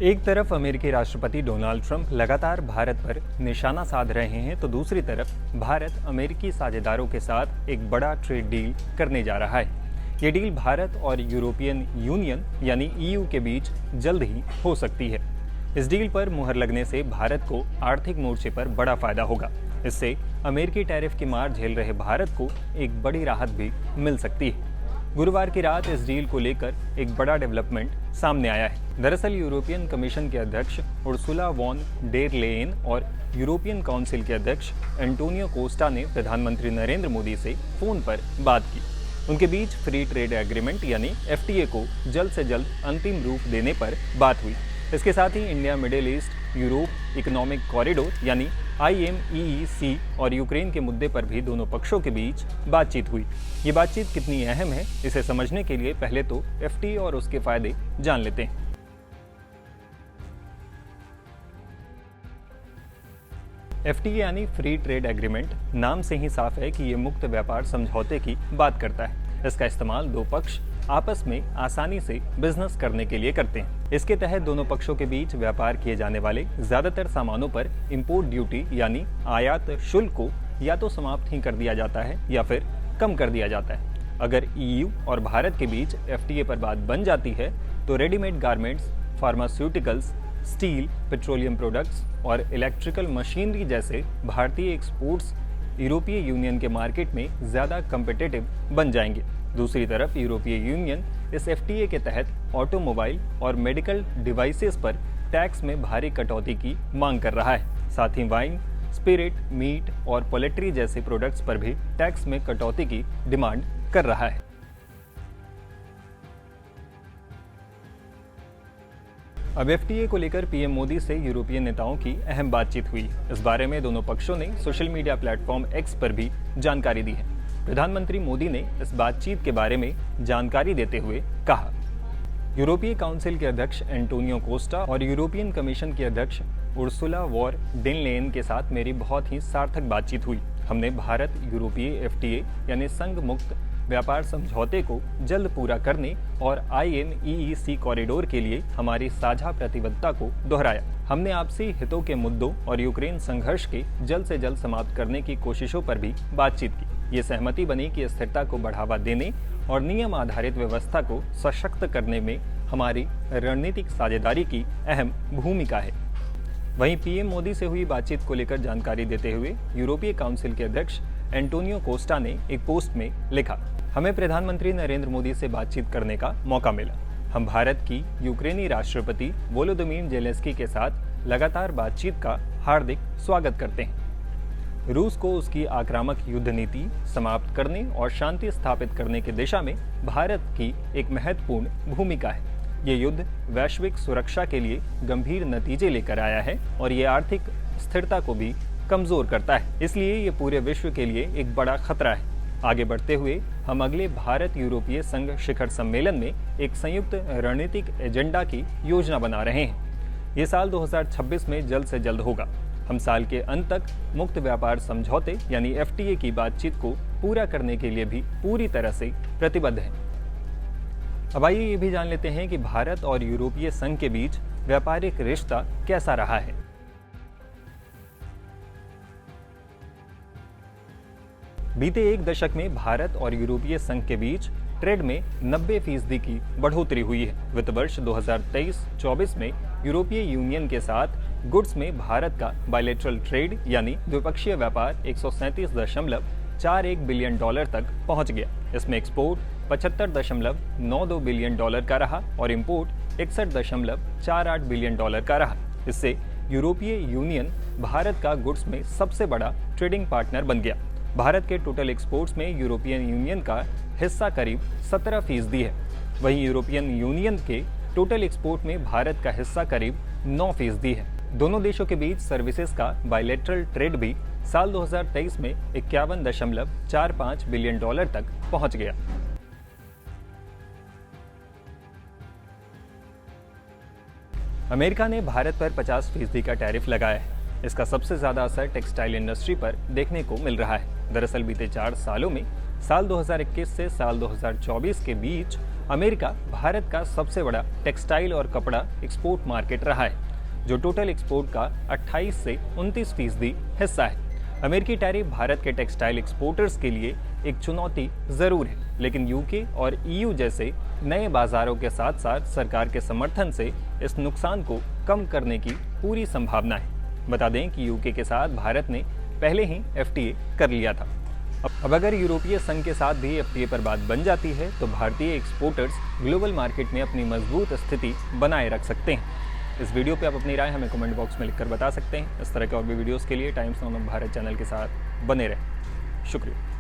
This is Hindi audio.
एक तरफ अमेरिकी राष्ट्रपति डोनाल्ड ट्रंप लगातार भारत पर निशाना साध रहे हैं, तो दूसरी तरफ भारत अमेरिकी साझेदारों के साथ एक बड़ा ट्रेड डील करने जा रहा है। ये डील भारत और यूरोपियन यूनियन यानी ईयू के बीच जल्द ही हो सकती है। इस डील पर मुहर लगने से भारत को आर्थिक मोर्चे पर बड़ा फायदा होगा। इससे अमेरिकी टैरिफ की मार झेल रहे भारत को एक बड़ी राहत भी मिल सकती है। गुरुवार की रात इस डील को लेकर एक बड़ा डेवलपमेंट सामने आया है। दरअसल यूरोपियन कमीशन के अध्यक्ष उर्सुला वॉन डेर लेयन और यूरोपियन काउंसिल के अध्यक्ष एंटोनियो कोस्टा ने प्रधानमंत्री नरेंद्र मोदी से फोन पर बात की। उनके बीच फ्री ट्रेड एग्रीमेंट यानी एफटीए को जल्द से जल्द अंतिम रूप देने पर बात हुई। इसके साथ ही India Middle East Europe economic corridor यानी IMEEC और यूक्रेन के मुद्दे पर भी दोनों पक्षों के बीच बातचीत हुई। ये बातचीत कितनी अहम है, इसे समझने के लिए पहले तो एफटीए और उसके फायदे जान लेते हैं। एफटीए यानी फ्री ट्रेड एग्रीमेंट नाम से ही साफ है कि ये मुक्त व्यापार समझौते की बात करता है। इसका इस्तेमाल दो पक्ष आपस में आसानी से बिजनेस करने के लिए करते हैं। इसके तहत दोनों पक्षों के बीच व्यापार किए जाने वाले ज्यादातर सामानों पर इंपोर्ट ड्यूटी यानी आयात शुल्क को या तो समाप्त ही कर दिया जाता है या फिर कम कर दिया जाता है। अगर ईयू और भारत के बीच एफटीए पर बात बन जाती है तो readymade garments, pharmaceuticals, steel, petroleum products और इलेक्ट्रिकल मशीनरी जैसे भारतीय एक्सपोर्ट्स यूरोपीय यूनियन के मार्केट में ज्यादा कम्पिटिटिव बन जाएंगे। दूसरी तरफ यूरोपीय यूनियन इस एफटीए के तहत ऑटोमोबाइल और मेडिकल डिवाइसेस पर टैक्स में भारी कटौती की मांग कर रहा है। साथ ही वाइन, स्पिरिट, मीट और पोल्ट्री जैसे प्रोडक्ट्स पर भी टैक्स में कटौती की डिमांड कर रहा है। अब एफटीए को लेकर पीएम मोदी से यूरोपीय नेताओं की अहम बातचीत हुई। इस बारे में दोनों पक्षों ने सोशल मीडिया प्लेटफॉर्म एक्स पर भी जानकारी दी है। प्रधानमंत्री मोदी ने इस बातचीत के बारे में जानकारी देते हुए कहा, यूरोपीय काउंसिल के अध्यक्ष एंटोनियो कोस्टा और यूरोपियन कमीशन के अध्यक्ष उर्सुला वॉन डेर लेयन के साथ मेरी बहुत ही सार्थक बातचीत हुई। हमने भारत यूरोपीय एफटीए यानी संघ मुक्त व्यापार समझौते को जल्द पूरा करने और IMEEC कॉरिडोर के लिए हमारी साझा प्रतिबद्धता को दोहराया। हमने आपसी हितों के मुद्दों और यूक्रेन संघर्ष के जल्द से जल्द समाप्त करने की कोशिशों पर भी बातचीत की। ये सहमति बनी कि स्थिरता को बढ़ावा देने और नियम आधारित व्यवस्था को सशक्त करने में हमारी रणनीतिक साझेदारी की अहम भूमिका है। वहीं पीएम मोदी से हुई बातचीत को लेकर जानकारी देते हुए यूरोपीय काउंसिल के अध्यक्ष एंटोनियो कोस्टा ने एक पोस्ट में लिखा, हमें प्रधानमंत्री नरेंद्र मोदी से बातचीत करने का मौका मिला। हम भारत की यूक्रेनी राष्ट्रपति वोलोदिमीर ज़ेलेंस्की के साथ लगातार बातचीत का हार्दिक स्वागत करते हैं। रूस को उसकी आक्रामक युद्ध नीति समाप्त करने और शांति स्थापित करने की दिशा में भारत की एक महत्वपूर्ण भूमिका है। ये युद्ध वैश्विक सुरक्षा के लिए गंभीर नतीजे लेकर आया है और ये आर्थिक स्थिरता को भी कमजोर करता है। इसलिए ये पूरे विश्व के लिए एक बड़ा खतरा है। आगे बढ़ते हुए हम अगले भारत यूरोपीय संघ शिखर सम्मेलन में एक संयुक्त रणनीतिक एजेंडा की योजना बना रहे हैं। ये साल 2026 में जल्द से जल्द होगा। हम साल के अंत तक मुक्त व्यापार समझौते यानी एफटीए की बातचीत को पूरा करने के लिए भी पूरी तरह से प्रतिबद्ध हैं। अब आइए ये भी जान लेते हैं कि भारत और यूरोपीय संघ के बीच व्यापारिक रिश्ता कैसा रहा है। बीते एक दशक में भारत और यूरोपीय संघ के बीच ट्रेड में 90% की बढ़ोतरी हुई है। वित्त वर्ष 2023-24 में यूरोपीय यूनियन के साथ गुड्स में भारत का बायलैटरल ट्रेड यानी द्विपक्षीय व्यापार 137.41 बिलियन डॉलर तक पहुंच गया। इसमें एक्सपोर्ट 75.92 बिलियन डॉलर का रहा और इंपोर्ट 61.48 बिलियन डॉलर का रहा। इससे यूरोपीय यूनियन भारत का गुड्स में सबसे बड़ा ट्रेडिंग पार्टनर बन गया। भारत के टोटल एक्सपोर्ट्स में यूरोपियन यूनियन का हिस्सा करीब 17% है। वहीं यूरोपियन यूनियन के टोटल एक्सपोर्ट में भारत का हिस्सा करीब 9% है। दोनों देशों के बीच सर्विसेज का बायलैटरल ट्रेड भी साल 2023 में 51.45 बिलियन डॉलर तक पहुंच गया। अमेरिका ने भारत पर 50% का टैरिफ लगाया है। इसका सबसे ज्यादा असर टेक्सटाइल इंडस्ट्री पर देखने को मिल रहा है। दरअसल बीते 4 सालों में साल 2021 से साल 2024 के बीच अमेरिका भारत का सबसे बड़ा टेक्सटाइल और कपड़ा एक्सपोर्ट मार्केट रहा है, जो टोटल एक्सपोर्ट का 28 से 29% हिस्सा है। अमेरिकी टैरिफ भारत के टेक्सटाइल एक्सपोर्टर्स के लिए एक चुनौती जरूर है, लेकिन यूके और ईयू जैसे नए बाजारों के साथ साथ सरकार के समर्थन से इस नुकसान को कम करने की पूरी संभावना है। बता दें कि यूके के साथ भारत ने पहले ही एफटीए कर लिया था। अब अगर यूरोपीय संघ के साथ भी एफटीए पर बात बन जाती है तो भारतीय एक्सपोर्टर्स ग्लोबल मार्केट में अपनी मजबूत स्थिति बनाए रख सकते हैं। इस वीडियो पे आप अपनी राय हमें कमेंट बॉक्स में लिखकर बता सकते हैं। इस तरह के और भी वीडियोस के लिए times now of Bharat channel के साथ बने रहें। शुक्रिया।